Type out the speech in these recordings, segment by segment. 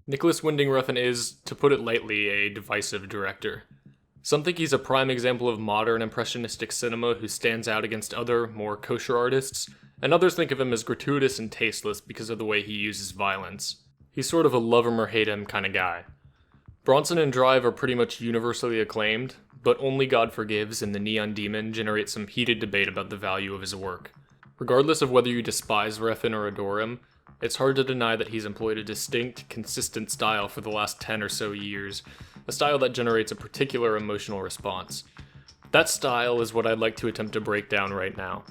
Nicolas Winding Refn is, to put it lightly, a divisive director. Some think he's a prime example of modern impressionistic cinema who stands out against other, more kosher artists, and others think of him as gratuitous and tasteless because of the way he uses violence. He's sort of a love him or hate him kind of guy. Bronson and Drive are pretty much universally acclaimed, but Only God Forgives and The Neon Demon generate some heated debate about the value of his work. Regardless of whether you despise Refn or adore him, it's hard to deny that he's employed a distinct, consistent style for the last 10 or so years, a style that generates a particular emotional response. That style is what I'd like to attempt to break down right now.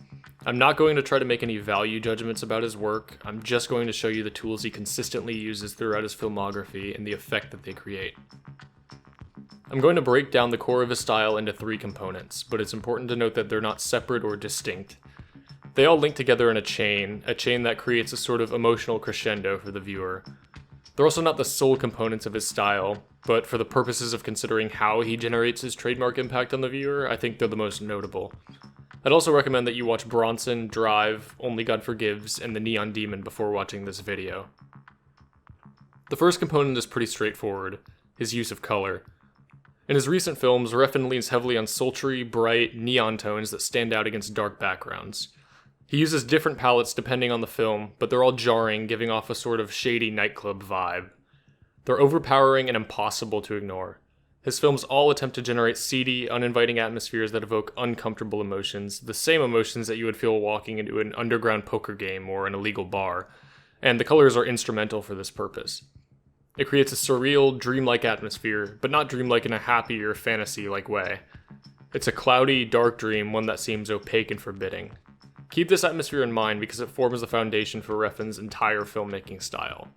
I'm not going to try to make any value judgments about his work, I'm just going to show you the tools he consistently uses throughout his filmography and the effect that they create. I'm going to break down the core of his style into 3 components, but it's important to note that they're not separate or distinct. They all link together in a chain that creates a sort of emotional crescendo for the viewer. They're also not the sole components of his style, but for the purposes of considering how he generates his trademark impact on the viewer, I think they're the most notable. I'd also recommend that you watch Bronson, Drive, Only God Forgives, and The Neon Demon before watching this video. The first component is pretty straightforward, his use of color. In his recent films, Refn leans heavily on sultry, bright, neon tones that stand out against dark backgrounds. He uses different palettes depending on the film, but they're all jarring, giving off a sort of shady nightclub vibe. They're overpowering and impossible to ignore. His films all attempt to generate seedy, uninviting atmospheres that evoke uncomfortable emotions, the same emotions that you would feel walking into an underground poker game or an illegal bar, and the colors are instrumental for this purpose. It creates a surreal, dreamlike atmosphere, but not dreamlike in a happy or fantasy-like way. It's a cloudy, dark dream, one that seems opaque and forbidding. Keep this atmosphere in mind because it forms the foundation for Refn's entire filmmaking style.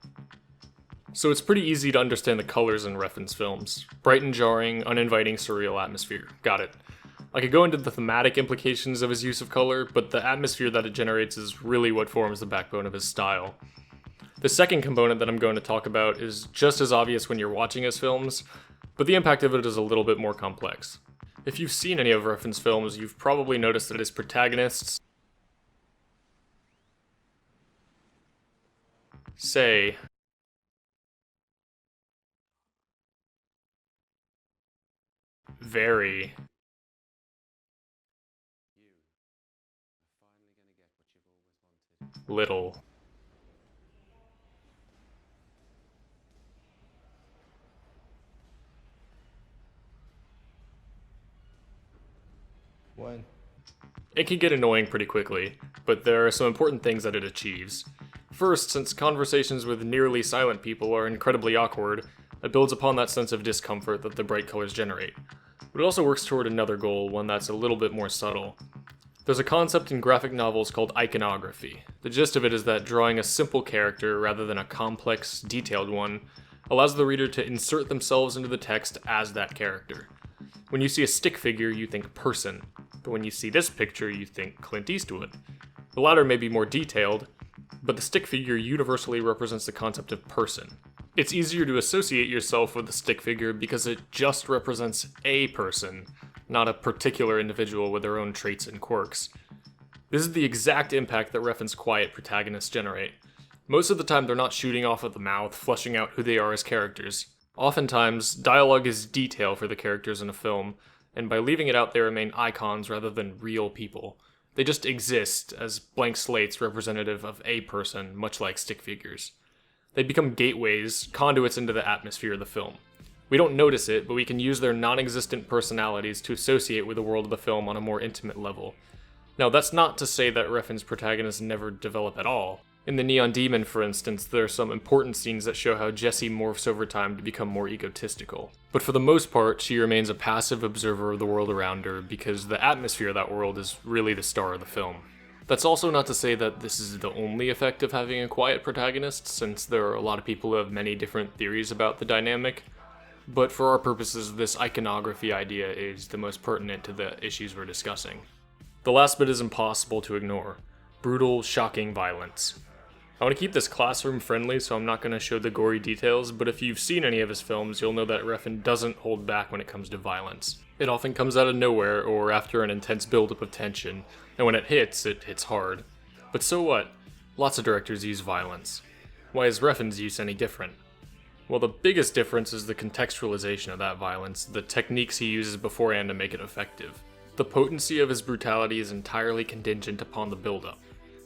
So it's pretty easy to understand the colors in Refn's films. Bright and jarring, uninviting, surreal atmosphere. Got it. I could go into the thematic implications of his use of color, but the atmosphere that it generates is really what forms the backbone of his style. The second component that I'm going to talk about is just as obvious when you're watching his films, but the impact of it is a little bit more complex. If you've seen any of Refn's films, you've probably noticed that his protagonists say very little. When? It can get annoying pretty quickly, but there are some important things that it achieves. First, since conversations with nearly silent people are incredibly awkward, it builds upon that sense of discomfort that the bright colors generate. But it also works toward another goal, one that's a little bit more subtle. There's a concept in graphic novels called iconography. The gist of it is that drawing a simple character rather than a complex, detailed one allows the reader to insert themselves into the text as that character. When you see a stick figure, you think person, but when you see this picture, you think Clint Eastwood. The latter may be more detailed, but the stick figure universally represents the concept of person. It's easier to associate yourself with the stick figure because it just represents a person, not a particular individual with their own traits and quirks. This is the exact impact that Refn's quiet protagonists generate. Most of the time they're not shooting off of the mouth, fleshing out who they are as characters. Oftentimes, dialogue is detail for the characters in a film, and by leaving it out they remain icons rather than real people. They just exist as blank slates representative of a person, much like stick figures. They become gateways, conduits into the atmosphere of the film. We don't notice it, but we can use their non-existent personalities to associate with the world of the film on a more intimate level. Now, that's not to say that Refn's protagonists never develop at all. In The Neon Demon, for instance, there are some important scenes that show how Jessie morphs over time to become more egotistical. But for the most part, she remains a passive observer of the world around her because the atmosphere of that world is really the star of the film. That's also not to say that this is the only effect of having a quiet protagonist, since there are a lot of people who have many different theories about the dynamic. But for our purposes, this iconography idea is the most pertinent to the issues we're discussing. The last bit is impossible to ignore. Brutal, shocking violence. I want to keep this classroom friendly, so I'm not going to show the gory details, but if you've seen any of his films, you'll know that Refn doesn't hold back when it comes to violence. It often comes out of nowhere, or after an intense buildup of tension, and when it hits hard. But so what? Lots of directors use violence. Why is Refn's use any different? Well, the biggest difference is the contextualization of that violence, the techniques he uses beforehand to make it effective. The potency of his brutality is entirely contingent upon the build-up.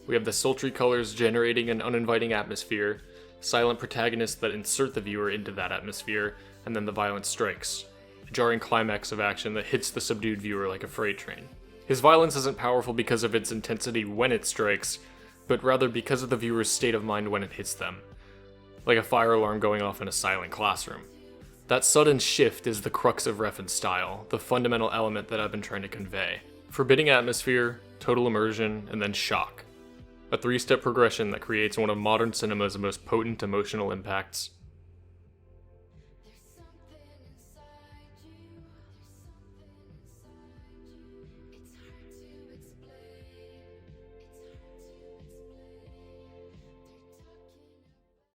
We have the sultry colors generating an uninviting atmosphere, silent protagonists that insert the viewer into that atmosphere, and then the violence strikes. A jarring climax of action that hits the subdued viewer like a freight train. His violence isn't powerful because of its intensity when it strikes, but rather because of the viewer's state of mind when it hits them. Like a fire alarm going off in a silent classroom. That sudden shift is the crux of Refn's style, the fundamental element that I've been trying to convey. Forbidding atmosphere, total immersion, and then shock. A three-step progression that creates one of modern cinema's most potent emotional impacts.